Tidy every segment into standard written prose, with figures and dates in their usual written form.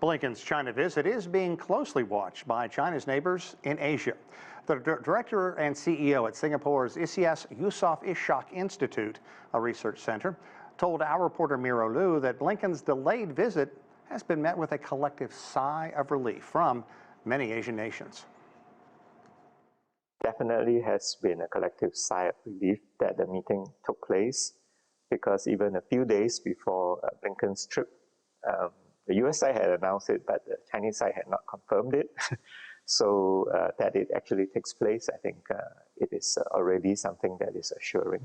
Blinken's China visit is being closely watched by China's neighbors in Asia. The director and CEO at Singapore's Iseas Yusof Ishak Institute, a research center, told our reporter Miro Liu that Blinken's delayed visit has been met with a collective sigh of relief from many Asian nations. Definitely has been a collective sigh of relief that the meeting took place, because even a few days before Blinken's trip, the U.S. side had announced it, but the Chinese side had not confirmed it. So that it actually takes place, I think it is already something that is assuring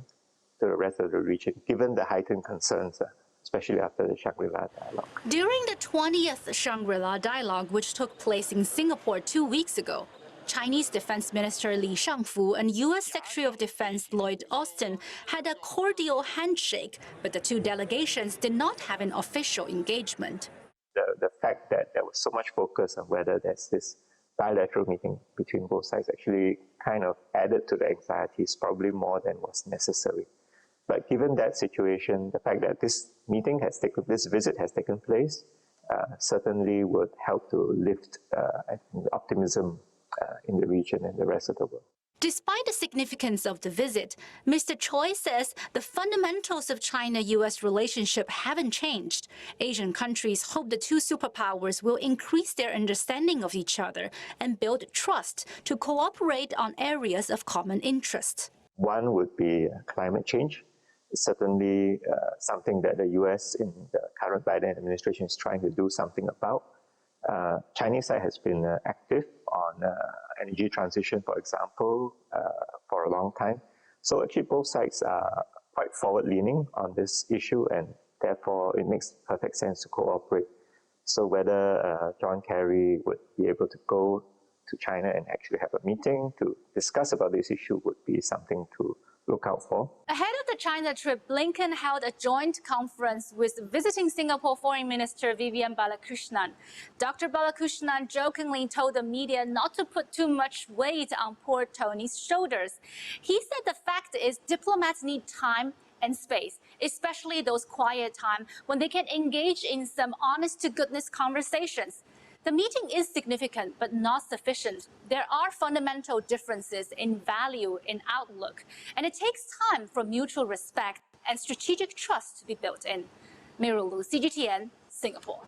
to the rest of the region, given the heightened concerns, especially after the Shangri-La dialogue. During the 20th Shangri-La dialogue, which took place in Singapore 2 weeks ago, Chinese Defense Minister Li Shangfu and U.S. Secretary of Defense Lloyd Austin had a cordial handshake, but the two delegations did not have an official engagement. The fact that there was so much focus on whether there's this bilateral meeting between both sides actually kind of added to the anxieties, probably more than was necessary. But given that situation, the fact that this visit has taken place certainly would help to lift optimism in the region and the rest of the world. Despite the significance of the visit, Mr. Choi says the fundamentals of China-U.S. relationship haven't changed. Asian countries hope the two superpowers will increase their understanding of each other and build trust to cooperate on areas of common interest. One would be climate change. It's certainly something that the U.S. in the current Biden administration is trying to do something about. Chinese side has been active on energy transition, for example, for a long time. So actually both sides are quite forward-leaning on this issue, and therefore it makes perfect sense to cooperate. So whether John Kerry would be able to go to China and actually have a meeting to discuss about this issue would be something to look out for. Ahead of the China trip, Blinken held a joint conference with visiting Singapore Foreign Minister Vivian Balakrishnan. Dr. Balakrishnan jokingly told the media not to put too much weight on poor Tony's shoulders. He said the fact is diplomats need time and space, especially those quiet time when they can engage in some honest-to-goodness conversations. The meeting is significant, but not sufficient. There are fundamental differences in value, in outlook, and it takes time for mutual respect and strategic trust to be built in. Miro Liu, CGTN, Singapore.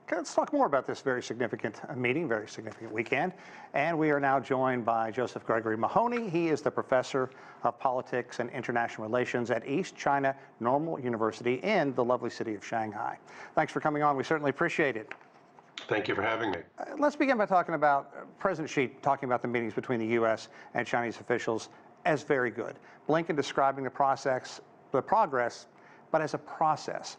Okay, let's talk more about this very significant meeting, very significant weekend. And we are now joined by Josef Gregory Mahoney. He is the professor of politics and international relations at East China Normal University in the lovely city of Shanghai. Thanks for coming on. We certainly appreciate it. Thank you for having me. Let's begin by talking about President Xi talking about the meetings between the U.S. and Chinese officials as very good. Blinken describing the progress, but as a process.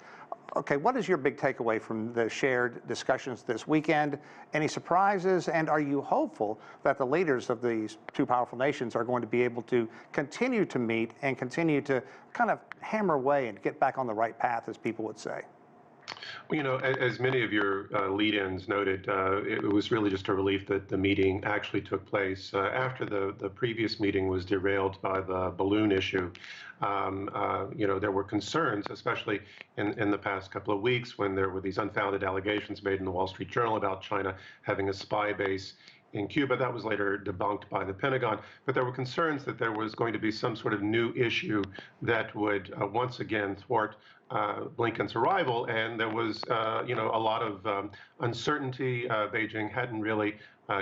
Okay, what is your big takeaway from the shared discussions this weekend? Any surprises? And are you hopeful that the leaders of these two powerful nations are going to be able to continue to meet and continue to kind of hammer away and get back on the right path, as people would say? Well, you know, as many of your lead-ins noted, it was really just a relief that the meeting actually took place. After the previous meeting was derailed by the balloon issue, you know, there were concerns, especially in the past couple of weeks when there were these unfounded allegations made in the Wall Street Journal about China having a spy base in Cuba. That was later debunked by the Pentagon, but there were concerns that there was going to be some sort of new issue that would once again thwart Blinken's arrival, and there was, you know, a lot of uncertainty. Beijing hadn't really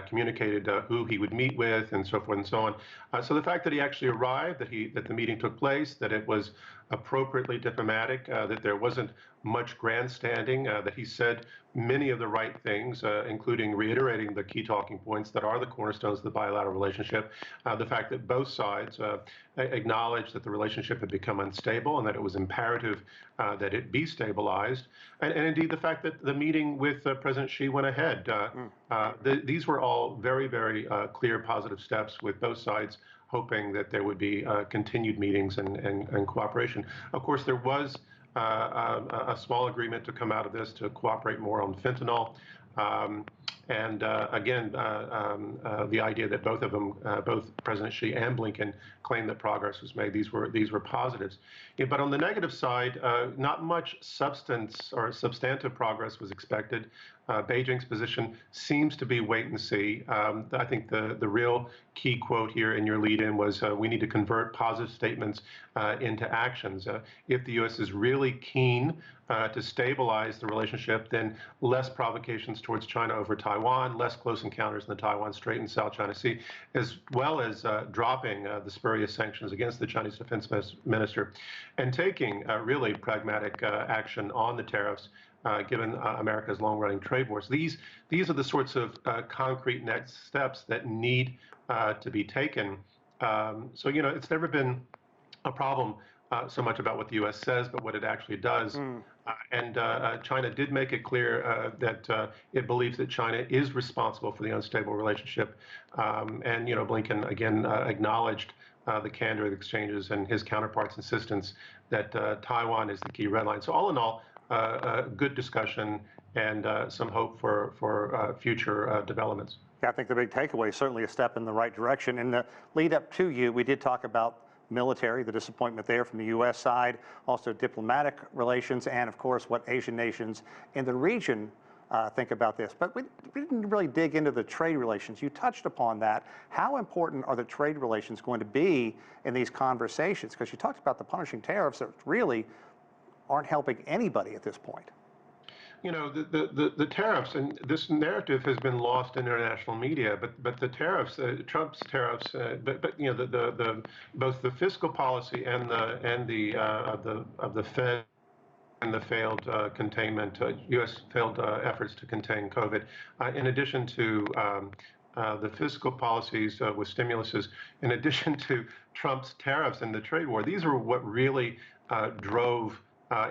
communicated who he would meet with, and so forth and so on. So the fact that he actually arrived, that the meeting took place, that it was appropriately diplomatic, that there wasn't much grandstanding, that he said many of the right things, including reiterating the key talking points that are the cornerstones of the bilateral relationship, the fact that both sides acknowledged that the relationship had become unstable and that it was imperative that it be stabilized, and indeed the fact that the meeting with President Xi went ahead. These were all very, very clear positive steps, with both sides hoping that there would be continued meetings and cooperation. Of course, there was a small agreement to come out of this to cooperate more on fentanyl. And again, the idea that both of them, both President Xi and Blinken, claimed that progress was made. These were positives. Yeah, but on the negative side, not much substance or substantive progress was expected. Beijing's position seems to be wait and see. I think the real key quote here in your lead-in was, we need to convert positive statements into actions. If the U.S. is really keen to stabilize the relationship, then less provocations towards China over Taiwan, less close encounters in the Taiwan Strait and South China Sea, as well as dropping the spurious sanctions against the Chinese defense minister, and taking really pragmatic action on the tariffs, given America's long-running trade wars. These are the sorts of concrete next steps that need to be taken. So, you know, it's never been a problem so much about what the U.S. says, but what it actually does. And China did make it clear that it believes that China is responsible for the unstable relationship. And, you know, Blinken, again, acknowledged the candor of the exchanges and his counterpart's insistence that Taiwan is the key red line. So all in all, good discussion and some hope for future developments. Yeah, I think the big takeaway is certainly a step in the right direction. In the lead up to you, we did talk about military, the disappointment there from the U.S. side, also diplomatic relations, and of course what Asian nations in the region think about this. But we didn't really dig into the trade relations. You touched upon that. How important are the trade relations going to be in these conversations? Because you talked about the punishing tariffs that really aren't helping anybody at this point. You know, the tariffs, and this narrative has been lost in international media, but the tariffs, Trump's tariffs, but you know, both the fiscal policy and the Fed and the failed containment, U.S. failed efforts to contain COVID, in addition to the fiscal policies with stimuluses, in addition to Trump's tariffs and the trade war. These are what really drove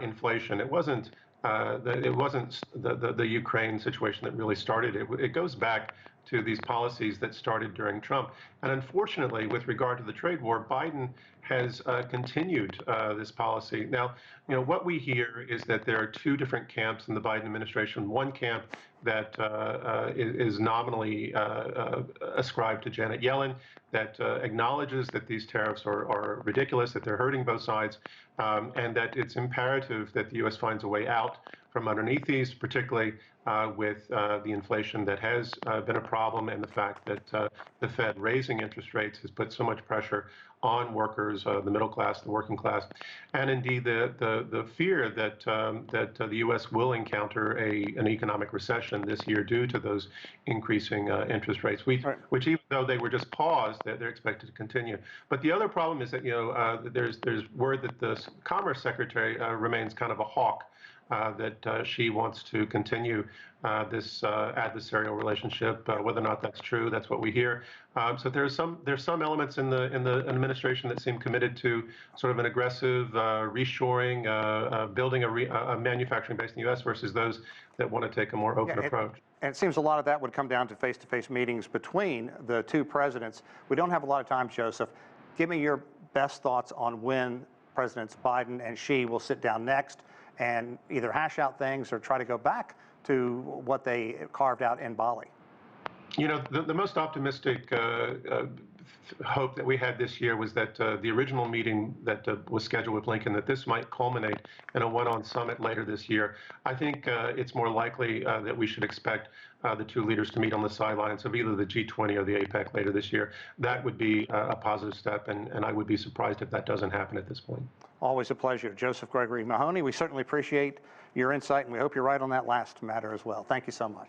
inflation. It wasn't the Ukraine situation that really started it. It goes back to these policies that started during Trump. And unfortunately, with regard to the trade war, Biden has continued this policy. Now, you know, what we hear is that there are two different camps in the Biden administration. One camp that is nominally ascribed to Janet Yellen, that acknowledges that these tariffs are ridiculous, that they're hurting both sides, and that it's imperative that the U.S. finds a way out from underneath these, particularly with the inflation that has been a problem, and the fact that the Fed raising interest rates has put so much pressure on workers, the middle class, the working class, and indeed the fear that the U.S. will encounter an economic recession this year due to those increasing interest rates, which even though they were just paused, they're expected to continue. But the other problem is that, you know, there's word that the Commerce Secretary remains kind of a hawk. That she wants to continue this adversarial relationship. Whether or not that's true, that's what we hear. So there's some elements in the administration that seem committed to sort of an aggressive reshoring, building a manufacturing base in the U.S. versus those that want to take a more open approach. And it seems a lot of that would come down to face-to-face meetings between the two presidents. We don't have a lot of time, Joseph. Give me your best thoughts on when Presidents Biden and Xi will sit down next and either hash out things or try to go back to what they carved out in Bali. You know, the most optimistic hope that we had this year was that the original meeting that was scheduled with Blinken, that this might culminate in a one-on summit later this year. I think it's more likely that we should expect the two leaders to meet on the sidelines of either the G20 or the APEC later this year. That would be a positive step, and I would be surprised if that doesn't happen at this point. Always a pleasure. Josef Gregory Mahoney, we certainly appreciate your insight, and we hope you're right on that last matter as well. Thank you so much.